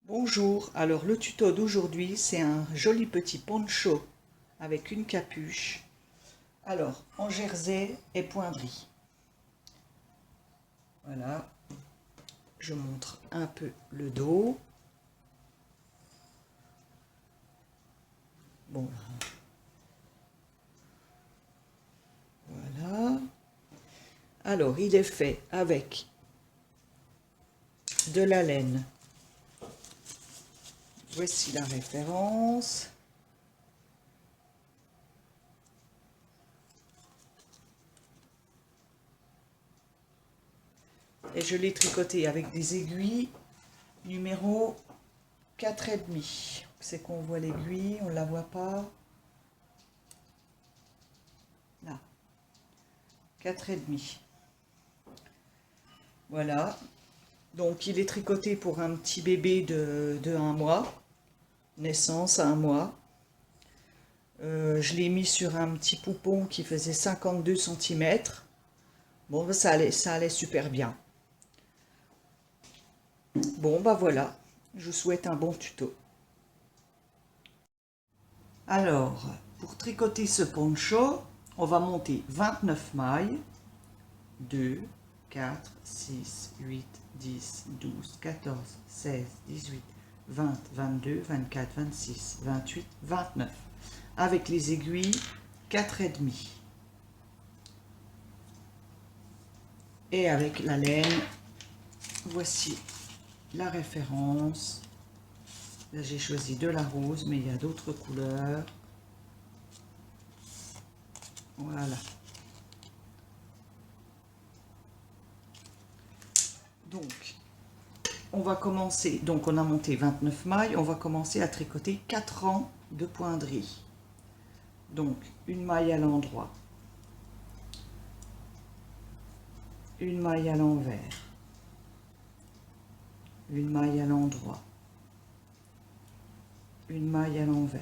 Bonjour, alors le tuto d'aujourd'hui c'est un joli petit poncho avec une capuche. Alors en jersey et poindrie. Voilà, je montre un peu le dos. Bon, voilà. Alors il est fait avec de la laine. Voici la référence. Et je l'ai tricoté avec des aiguilles numéro 4,5. C'est qu'on voit l'aiguille, on ne la voit pas. Là, 4,5. Voilà. Donc il est tricoté pour un petit bébé de 1 mois. Naissance à 1 mois. Je l'ai mis sur un petit poupon qui faisait 52 cm. Bon, ça allait super bien. Bon, bah voilà. Je vous souhaite un bon tuto. Alors, pour tricoter ce poncho, on va monter 29 mailles. 2, 4, 6, 8, 10, 12, 14, 16, 18, 20, 22, 24, 26, 28, 29. Avec les aiguilles 4,5. Et avec la laine, voici la référence. Là, j'ai choisi de la rose, mais il y a d'autres couleurs. Voilà. Donc, on va commencer. Donc, on a monté 29 mailles. On va commencer à tricoter 4 rangs de poindrie. Donc, une maille à l'endroit. Une maille à l'envers. Une maille à l'endroit. Une maille à l'envers.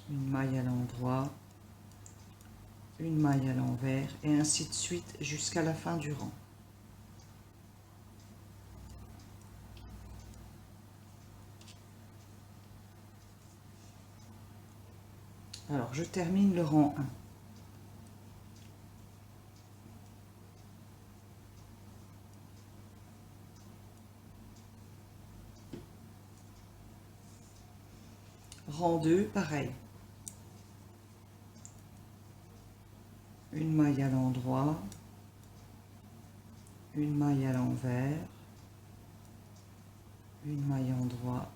Une maille à l'endroit. Une maille à l'envers et ainsi de suite jusqu'à la fin du rang. Alors je termine le rang 1. Rang 2, pareil. Une maille à l'endroit, une maille à l'envers, une maille endroit,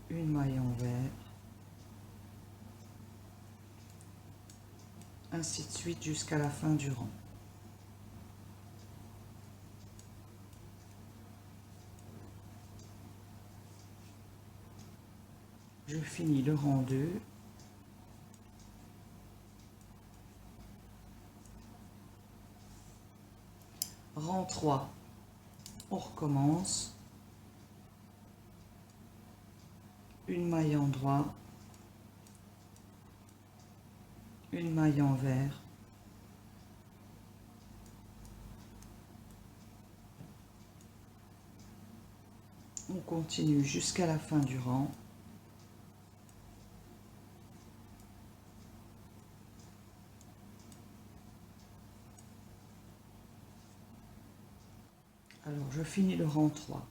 une maille envers, ainsi de suite jusqu'à la fin du rang. Je finis le rang 2. Rang 3, on recommence. Une maille endroit, une maille envers, on continue jusqu'à la fin du rang. Alors je finis le rang 3.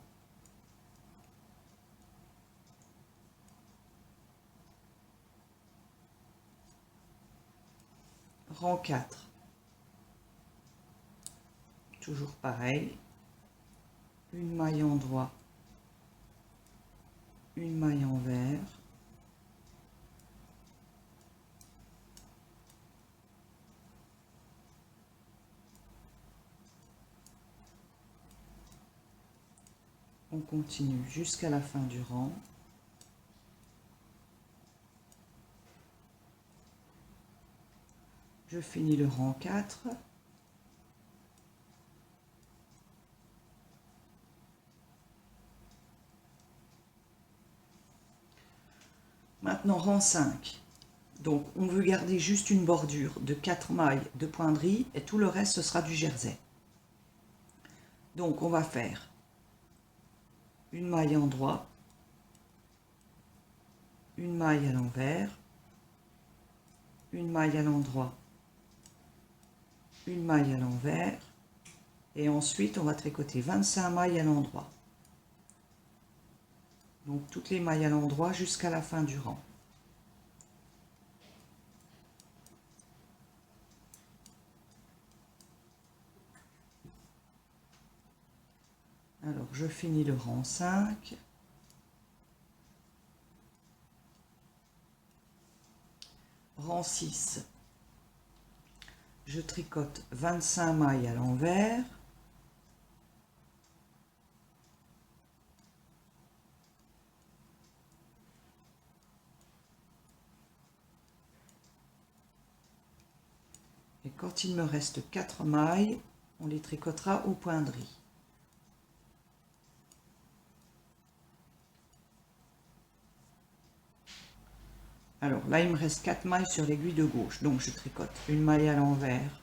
Rang 4. Toujours pareil. Une maille endroit, une maille envers, on continue jusqu'à la fin du rang. Je finis le rang 4. Maintenant rang 5. Donc on veut garder juste une bordure de 4 mailles de poindrie et tout le reste ce sera du jersey. Donc on va faire une maille en droit, une maille à l'envers, une maille à l'endroit, une maille à l'envers, et ensuite on va tricoter 25 mailles à l'endroit. Donc toutes les mailles à l'endroit jusqu'à la fin du rang. Alors je finis le rang 5. Rang 6. Je tricote 25 mailles à l'envers. Et quand il me reste 4 mailles, on les tricotera au point de riz. Alors là, il me reste 4 mailles sur l'aiguille de gauche. Donc je tricote une maille à l'envers,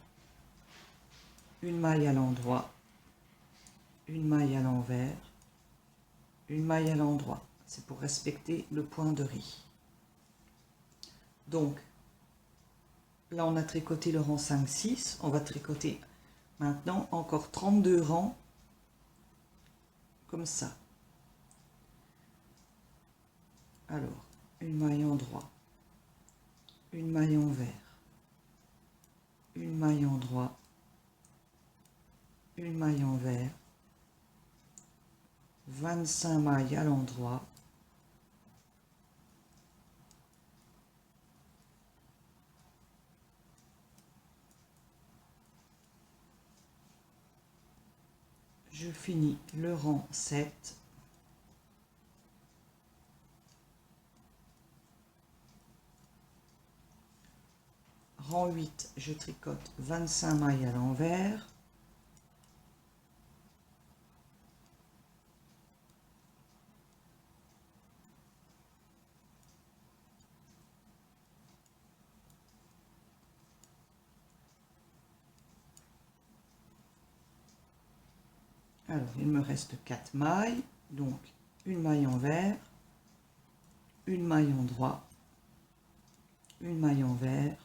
une maille à l'endroit, une maille à l'envers, une maille à l'endroit. C'est pour respecter le point de riz. Donc là, on a tricoté le rang 5-6. On va tricoter maintenant encore 32 rangs comme ça. Alors, une maille en droit, une maille envers, une maille en droit, une maille envers, 25 mailles à l'endroit, je finis le rang 7. Rang 8, je tricote 25 mailles à l'envers. Alors, il me reste 4 mailles, donc une maille envers, une maille en droit, une maille envers,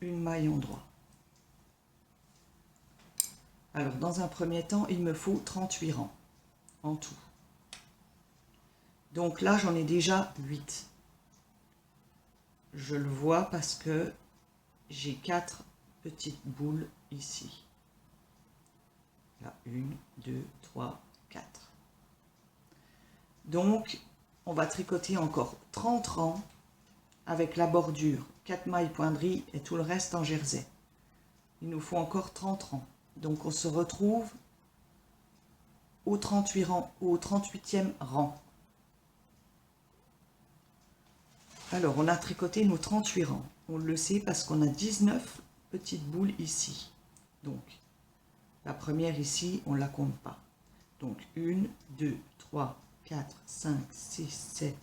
une maille en droit. Alors, dans un premier temps, il me faut 38 rangs en tout. Donc là, j'en ai déjà 8. Je le vois parce que j'ai 4 petites boules ici. Là, 1, 2, 3, 4. Donc, on va tricoter encore 30 rangs avec la bordure, 4 mailles point de riz et tout le reste en jersey. Il nous faut encore 30 rangs. Donc, on se retrouve au 38 rang, au 38e rang. Alors, on a tricoté nos 38 rangs. On le sait parce qu'on a 19 petites boules ici. Donc, la première ici, on ne la compte pas. Donc, 1, 2, 3, 4, 5, 6, 7,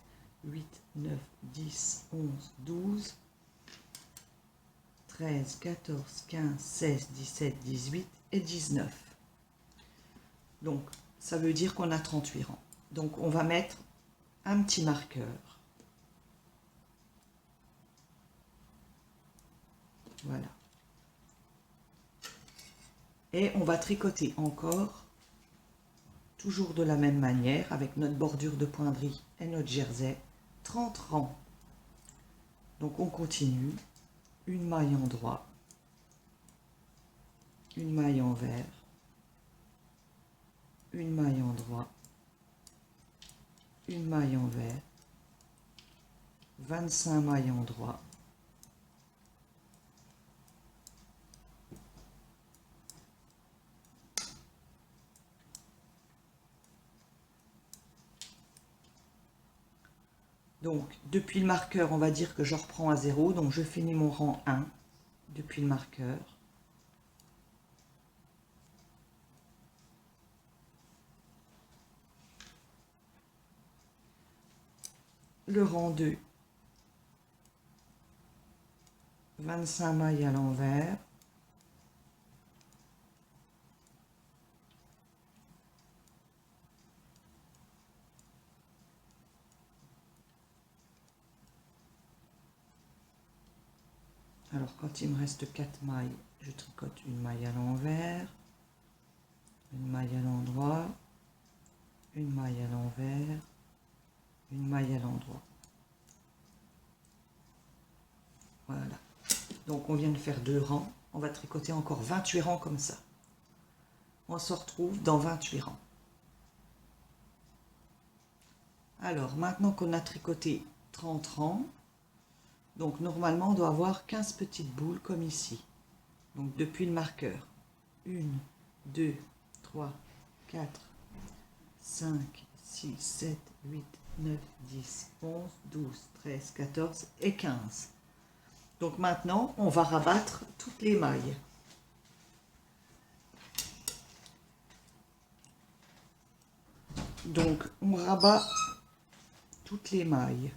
8, 9, 10, 11, 12, 13, 14, 15, 16, 17, 18 et 19. Donc, ça veut dire qu'on a 38 rangs. Donc, on va mettre un petit marqueur. Voilà. Et on va tricoter encore, toujours de la même manière, avec notre bordure de point de riz et notre jersey, 30 rangs. Donc on continue, une maille en droit, une maille envers, une maille en droit, une maille envers, 25 mailles en droit, donc depuis le marqueur, on va dire que je reprends à 0, donc je finis mon rang 1 depuis le marqueur. Le rang 2, 25 mailles à l'envers, Alors quand il me reste 4 mailles, je tricote une maille à l'envers, une maille à l'endroit, une maille à l'envers, une maille à l'endroit. Voilà. Donc on vient de faire 2 rangs. On va tricoter encore 28 rangs comme ça. On se retrouve dans 28 rangs. Alors maintenant qu'on a tricoté 30 rangs, donc normalement on doit avoir 15 petites boules comme ici. Donc depuis le marqueur. 1, 2, 3, 4, 5, 6, 7, 8, 9, 10, 11, 12, 13, 14 et 15. Donc maintenant, on va rabattre toutes les mailles. Donc, on rabat toutes les mailles.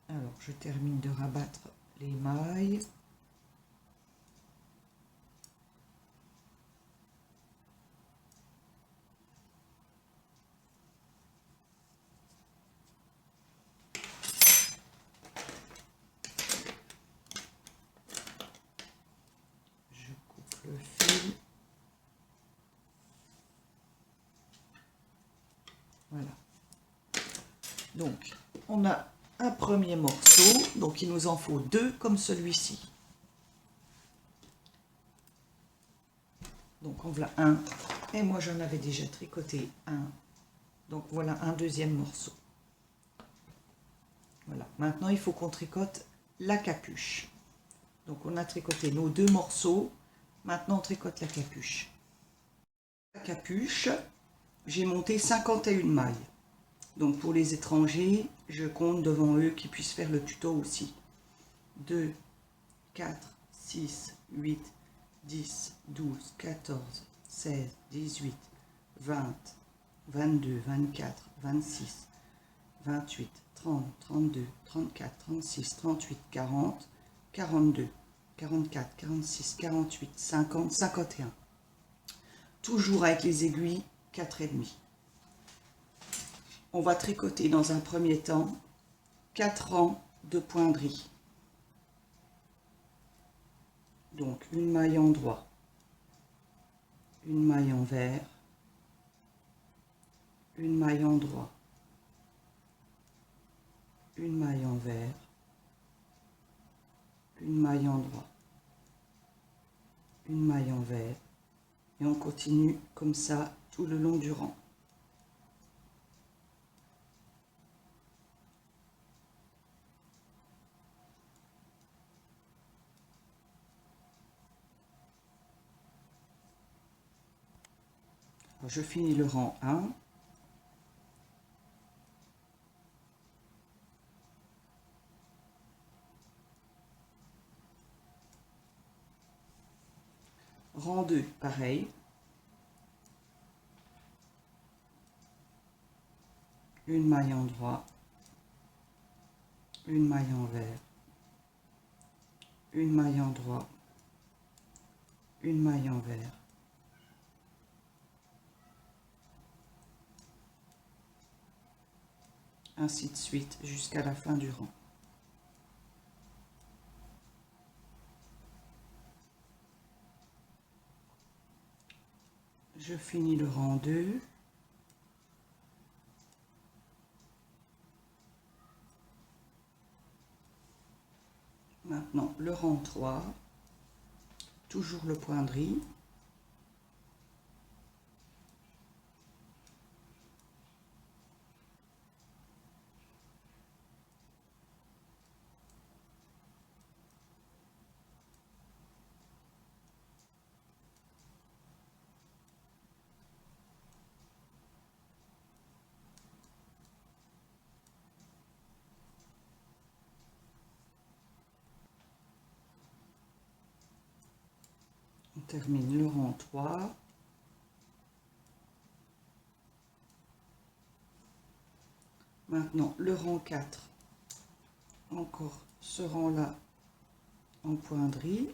Alors, je termine de rabattre les mailles. Je coupe le fil. Voilà. Donc, on a un premier morceau, donc il nous en faut 2 comme celui-ci. Donc, on voilà un, et moi j'en avais déjà tricoté un. Donc, voilà un deuxième morceau. Voilà. Maintenant, il faut qu'on tricote la capuche. Donc, on a tricoté nos 2 morceaux. Maintenant, on tricote la capuche. La capuche, j'ai monté 51 mailles. Donc, pour les étrangers, je compte devant eux qu'ils puissent faire le tuto aussi. 2, 4, 6, 8, 10, 12, 14, 16, 18, 20, 22, 24, 26, 28, 30, 32, 34, 36, 38, 40, 42, 44, 46, 48, 50, 51. Toujours avec les aiguilles 4,5. On va tricoter dans un premier temps 4 rangs de poinderie. Donc une maille en droit, une maille envers, une maille en droit, une maille envers, une maille en droit, une maille envers, et on continue comme ça tout le long du rang. Je finis le rang 1. Rang 2, pareil. Une maille en droit, une maille envers, une maille en droit, une maille envers, ainsi de suite jusqu'à la fin du rang. Je finis le rang 2. Maintenant le rang 3, toujours le poinderie. termine le rang 3. Maintenant, le rang 4, encore ce rang-là en poindrie.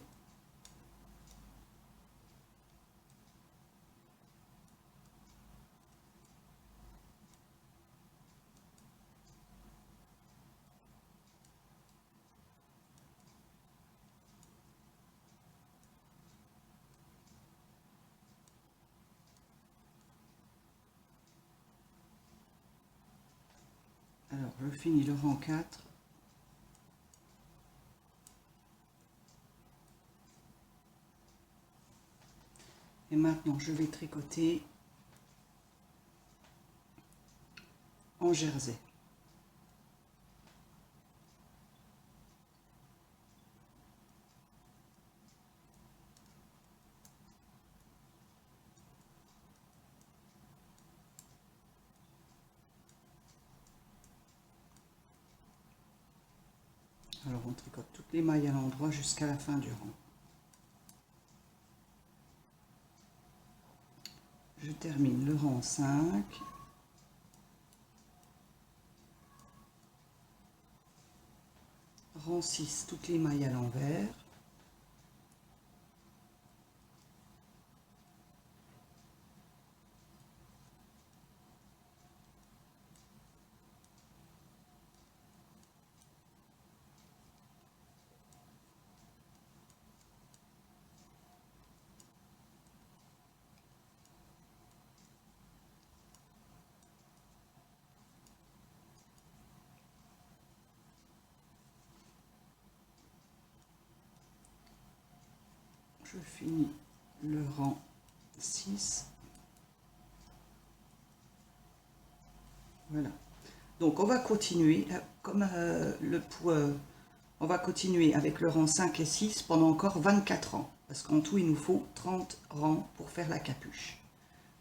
Alors, je finis le rang 4. Et maintenant, je vais tricoter en jersey. Alors, on tricote toutes les mailles à l'endroit jusqu'à la fin du rang. Je termine le rang 5. Rang 6, toutes les mailles à l'envers. Je finis le rang 6. Voilà. Donc on va continuer on va continuer avec le rang 5 et 6 pendant encore 24 rangs. Parce qu'en tout, il nous faut 30 rangs pour faire la capuche.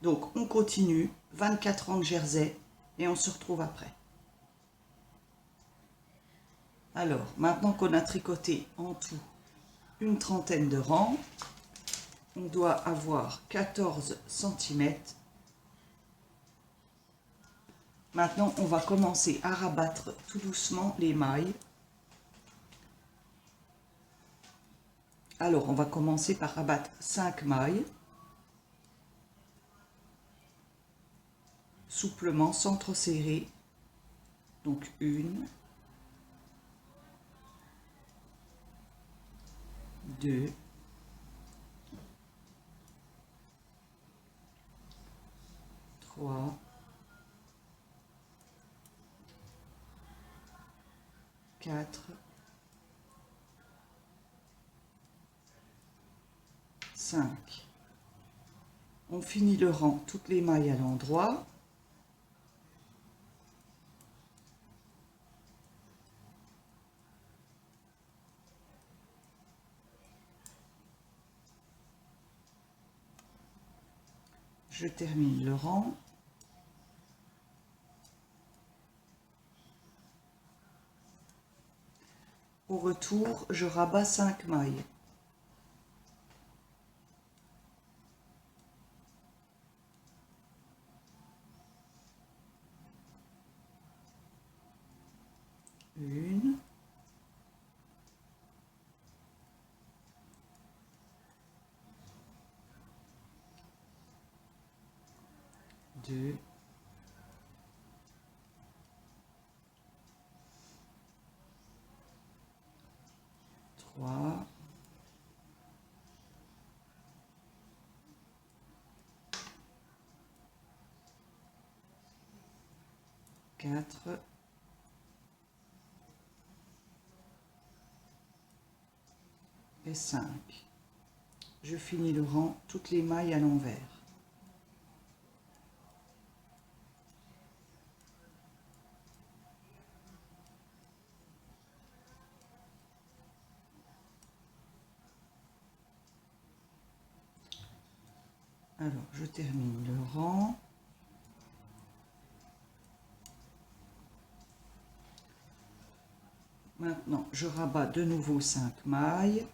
Donc on continue, 24 rangs de jersey, et on se retrouve après. Alors, maintenant qu'on a tricoté en tout une trentaine de rangs, on doit avoir 14 cm. Maintenant, on va commencer à rabattre tout doucement les mailles. Alors, on va commencer par rabattre 5 mailles, souplement, sans trop serrer. Donc, 1, 2, 3, 4, 5. On finit le rang, toutes les mailles à l'endroit. Je termine le rang. Au retour, je rabats 5 mailles. Une, deux, trois, quatre, et 5. Je finis le rang, toutes les mailles à l'envers. Alors, je termine le rang. Maintenant, je rabats de nouveau 5 mailles.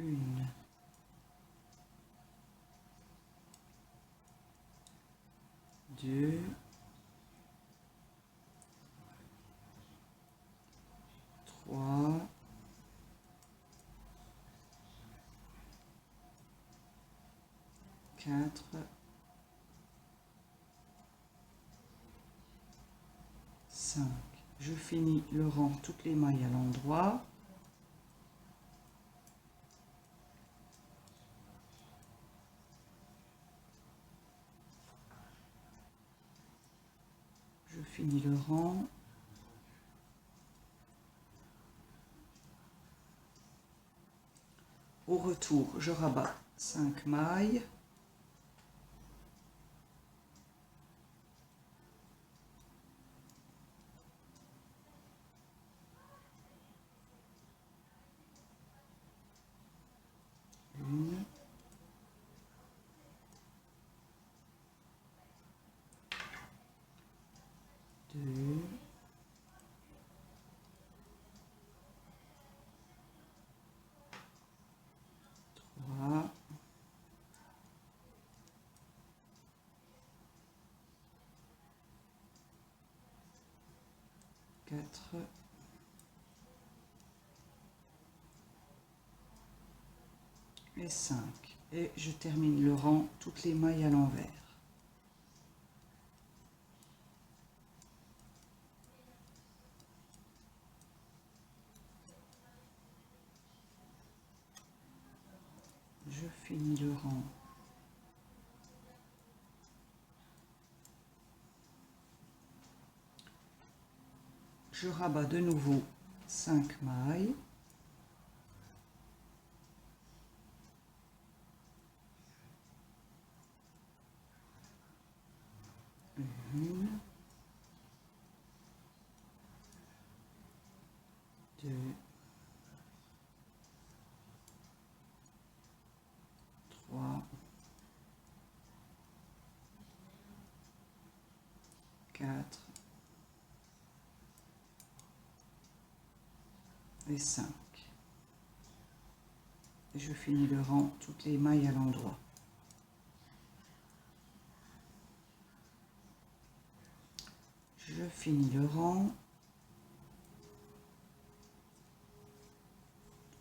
Une, deux, trois, quatre, cinq. Je finis le rang, toutes les mailles à l'endroit. Je finis le rang. Au retour, je rabats 5 mailles. Une, deux, trois, quatre et 5. Et je termine le rang, toutes les mailles à l'envers. Je finis le rang. Je rabats de nouveau 5 mailles. Une, deux, trois, quatre et 5. Et je finis le rang, toutes les mailles à l'endroit. Je finis le rang.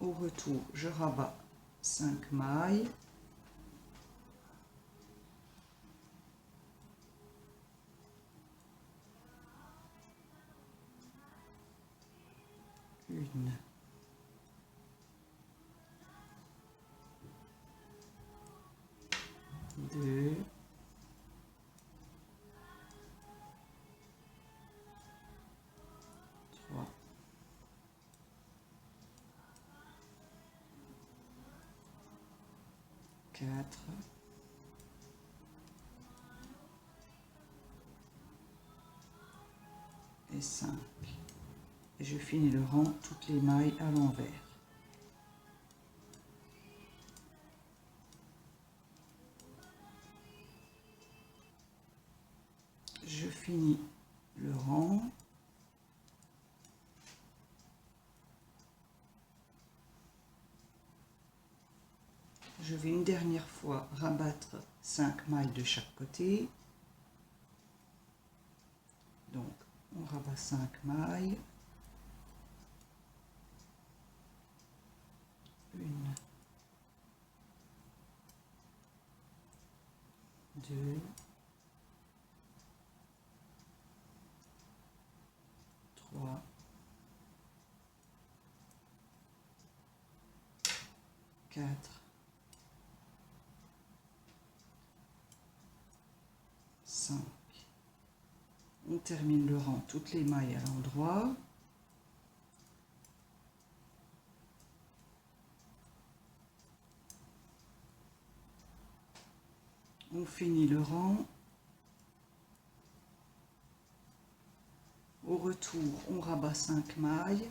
Au retour, je rabats 5 mailles. Une, deux, trois, quatre, et 5. Et je finis le rang, toutes les mailles à l'envers. Je finis le rang. Je vais une dernière fois rabattre 5 mailles de chaque côté. Donc, on rabat 5 mailles. Une, deux, trois, quatre, 5. On termine le rang, toutes les mailles à l'endroit. On finit le rang. Au retour, on rabat 5 mailles.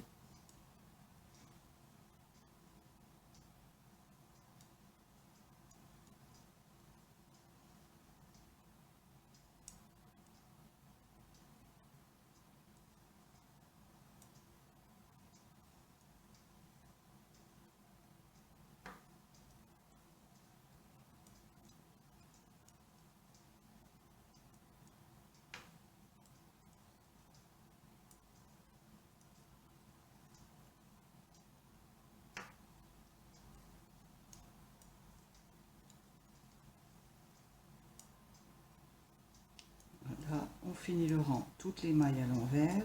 finis le rang, toutes les mailles à l'envers.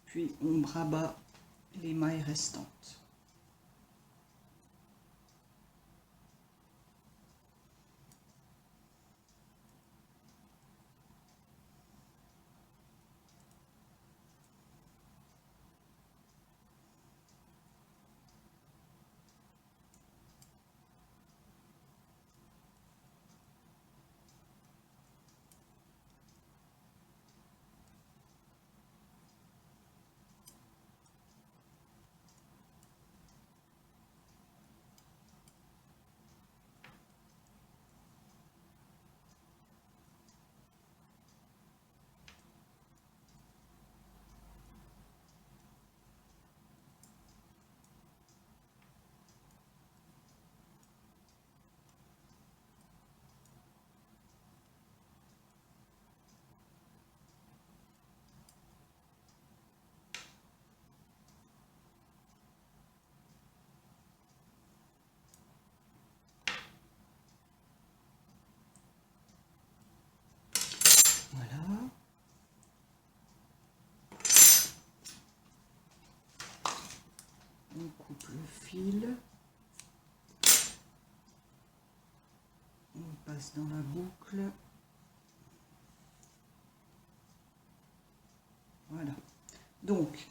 Puis on rabat les mailles restantes. Voilà. On coupe le fil. On passe dans la boucle. Voilà. Donc,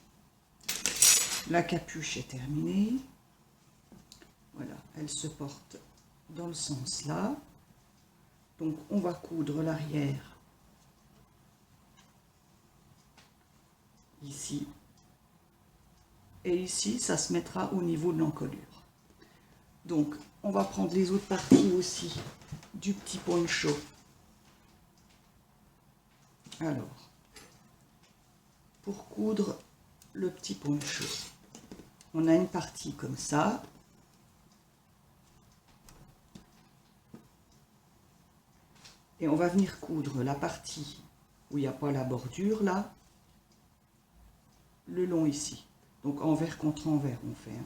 la capuche est terminée. Voilà, elle se porte dans le sens là. Donc, on va coudre l'arrière ici. Et ici, ça se mettra au niveau de l'encolure. Donc, on va prendre les autres parties aussi du petit poncho. Alors, pour coudre le petit poncho, on a une partie comme ça. Et on va venir coudre la partie où il n'y a pas la bordure là, le long ici. Donc envers contre envers on fait.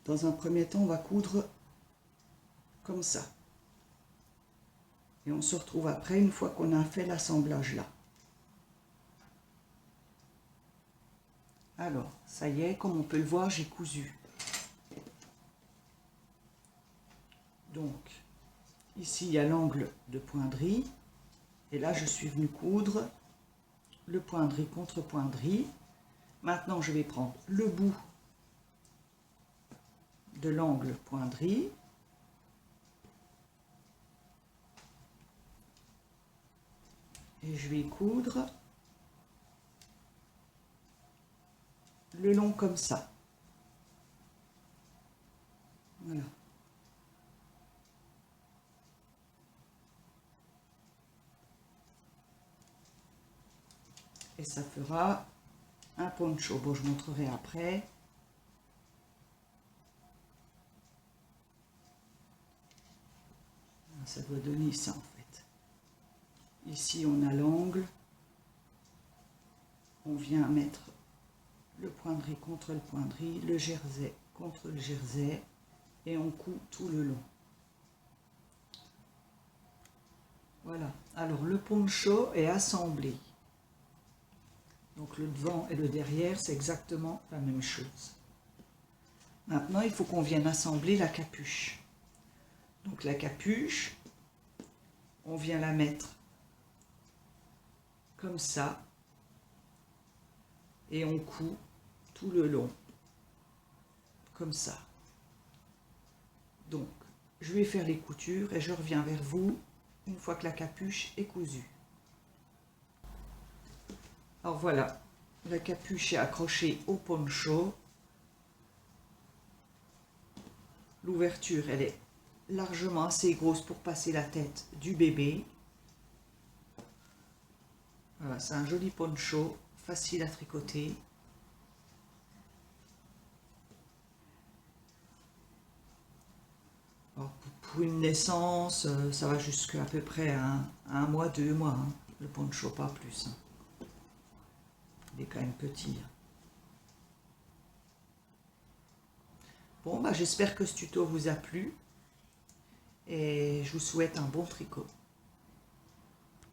Dans un premier temps, on va coudre comme ça. Et on se retrouve après, une fois qu'on a fait l'assemblage là. Alors, ça y est, comme on peut le voir, j'ai cousu. Donc, ici, il y a l'angle de poinderie. Et là, je suis venue coudre le poinderie contre poinderie. Maintenant, je vais prendre le bout de l'angle poinderie. Et je vais coudre le long comme ça. Voilà. Et ça fera un poncho. Bon, je montrerai après. Ça doit donner ça en fait. Ici, on a l'angle. On vient mettre le poinderie contre le poinderie, le jersey contre le jersey, et on coud tout le long. Voilà. Alors, le poncho est assemblé. Donc, le devant et le derrière, c'est exactement la même chose. Maintenant, il faut qu'on vienne assembler la capuche. Donc, la capuche, on vient la mettre comme ça. Et on coud tout le long, comme ça. Donc, je vais faire les coutures et je reviens vers vous une fois que la capuche est cousue. Alors voilà, la capuche est accrochée au poncho. L'ouverture, elle est largement assez grosse pour passer la tête du bébé. Voilà, c'est un joli poncho, facile à tricoter. Alors, pour une naissance, ça va jusqu'à peu près un mois, 2 mois, hein, le poncho, pas plus. Hein. Il est quand même petit. Hein. Bon, bah, j'espère que ce tuto vous a plu et je vous souhaite un bon tricot.